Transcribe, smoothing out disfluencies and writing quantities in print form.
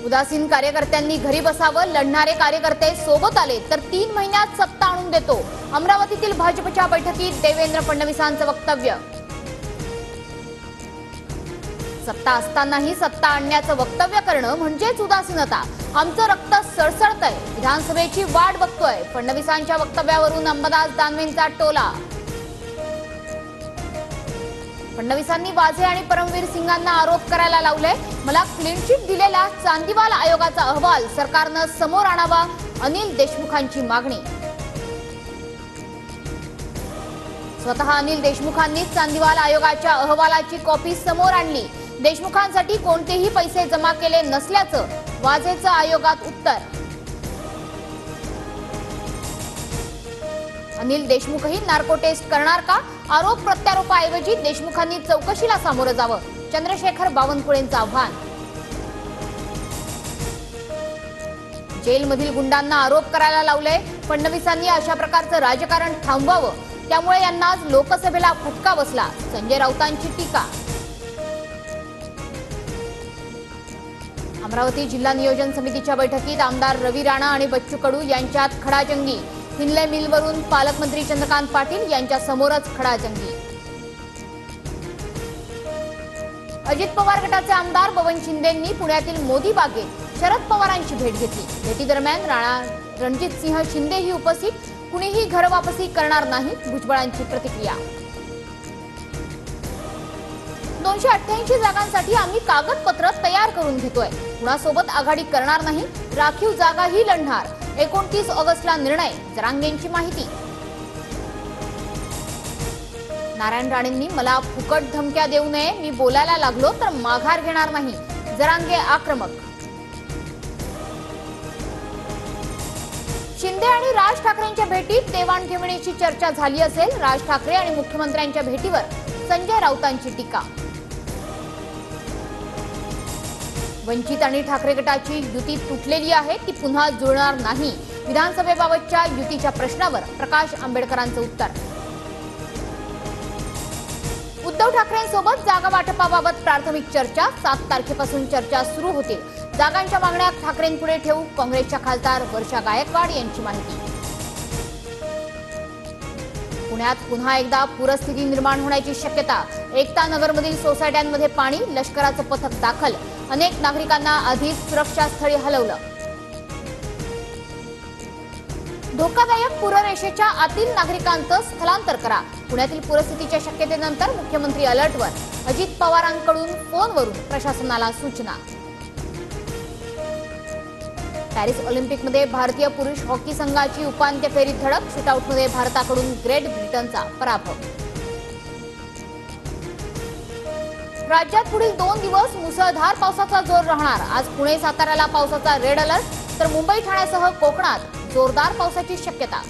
उदासीन कार्यकर्त्यांनी घरी बसावं, लढणारे कार्यकर्ते सोबत आले तर 3 महिन्यात सत्ता आणून देतो. अमरावतीतील भाजपच्या बैठकीत देवेंद्र फडणवीसांचं वक्तव्य. सत्ता असतानाही सत्ता आणण्याचं वक्तव्य करणं म्हणजेच उदासीनता. आमचं रक्त सळसळतंय, विधानसभेची वाट बघतोय. फडणवीसांच्या वक्तव्यावरून अंबादास दानवेंचा टोला. फडणवीसांनी वाझे आणि परमवीर सिंगांना आरोप करायला लावले. मला क्लीन चिट दिलेला चांदीवाल आयोगाचा अहवाल सरकारनं समोर आणावा, अनिल देशमुखांची मागणी. स्वतः अनिल देशमुखांनी चांदीवाल आयोगाच्या अहवालाची कॉपी समोर आणली. देशमुखांसाठी कोणतेही पैसे जमा केले नसल्याचं वाझेचं आयोगात उत्तर. अनिल देशमुखही नार्को टेस्ट करणार का? आरोप प्रत्यारोपाऐवजी देशमुखांनी चौकशीला सामोरं जावं, चंद्रशेखर बावनकुळेंचं आव्हान. जेलमधील गुंडांना आरोप करायला लावले. फडणवीसांनी अशा प्रकारचं राजकारण थांबवावं, त्यामुळे यांना आज लोकसभेला फटका बसला, संजय राऊतांची टीका. अमरावती जिल्हा नियोजन समितीच्या बैठकीत आमदार रवी राणा आणि बच्चू कडू यांच्यात खडाजंगी. हिनले मिलवरून पालकमंत्री चंद्रकांत पाटील यांच्या समोरच खडाजंगी. अजित पवार गटाचे आमदार बबन शिंदेंनी पुण्यातील मोदी बागेत शरद पवारांची भेट घेतली. भेटीदरम्यान राणा रणजितसिंह शिंदेही उपस्थित. कुणीही घरवापसी करणार नाही, भुजबळांची प्रतिक्रिया. 288 जागांसाठी आम्ही कागदपत्र तयार करून घेतोय. कुणासोबत आघाडी करणार नाही, राखीव जागाही लढणार. 29 ऑगस्टला निर्णय, जरांगेंची माहिती. नारायण राणेंनी मला फुकट धमक्या देऊ नये, मी बोलायला लागलो तर माघार घेणार नाही, जरांगे आक्रमक. शिंदे आणि राज ठाकरेंच्या भेटीत देवाणघेवाणीची चर्चा झाली असेल. राज ठाकरे आणि मुख्यमंत्र्यांच्या भेटीवर संजय राऊतांची टीका. वंचित आणि ठाकरे गटाची युती तुटलेली आहे, ती पुन्हा जुळणार नाही. विधानसभेबाबतच्या युतीच्या प्रश्नावर प्रकाश आंबेडकरांचं उत्तर. उद्धव ठाकरेंसोबत जागा वाटपाबाबत प्राथमिक चर्चा. 7 तारखेपासून चर्चा सुरू होतील. जागांच्या मागण्या ठाकरेंपुढे ठेवू, काँग्रेसच्या खासदार वर्षा गायकवाड यांची माहिती. पुण्यात पुन्हा एकदा पूरस्थिती निर्माण होण्याची शक्यता. एकता नगरमधील सोसायट्यांमध्ये पाणी, लष्कराचं पथक दाखल. अनेक नागरिकांना आधीच सुरक्षा स्थळी हलवलं. धोकादायक पूररेषेच्या आतील नागरिकांचं स्थलांतर करा. पुण्यातील पूरस्थितीच्या शक्यतेनंतर मुख्यमंत्री अलर्टवर. अजित पवारांकडून फोनवरून प्रशासनाला सूचना. पॅरिस ऑलिम्पिकमध्ये भारतीय पुरुष हॉकी संघाची उपांत्य फेरीत धडक. शूटआउटमध्ये भारताकडून ग्रेट ब्रिटनचा पराभव. राज्यात पुढील 2 दिवस मुसळधार पावसाचा जोर राहणार. आज पुणे साताऱ्याला पावसाचा रेड अलर्ट, तर मुंबई ठाण्यासह कोकणात जोरदार पावसाची शक्यता.